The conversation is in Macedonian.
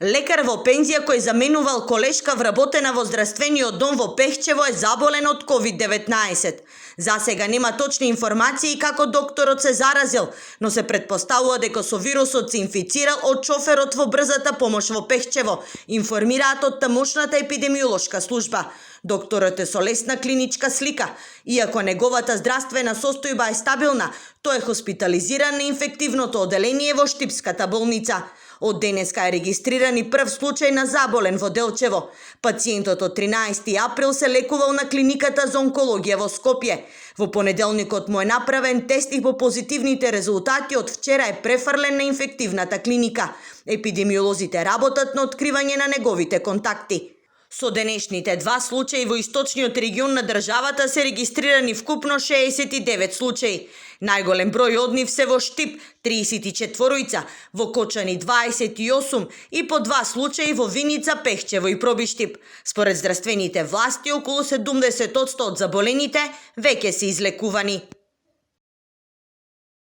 Лекар во пензија кој заменувал колешка вработена во здравствениот дом во Пехчево е заболен од COVID-19. Засега нема точни информации како докторот се заразил, но се претпоставува дека со вирусот се инфицирал од шоферот во брзата помош во Пехчево, информираат од тамошната епидемиолошка служба. Докторот е со лесна клиничка слика. Иако неговата здравствена состојба е стабилна, тој е хоспитализиран на инфективното оделение во Штипската болница. Од денеска е регистриран и прв случај на заболен во Делчево. Пациентот од 13 април се лекувал на клиниката за онкологија во Скопје. Во понеделникот му е направен тест и по позитивните резултати од вчера е префрлен на инфективната клиника. Епидемиолозите работат на откривање на неговите контакти. Со денешните два случаи во источниот регион на државата се регистрирани вкупно 69 случаи. Најголем број од нив се во Штип 34, во Кочани 28 и по 2 случаи во Виница, Пехчево и Пробиштип. Според здравствените власти, околу 70% од заболените веќе се излекувани.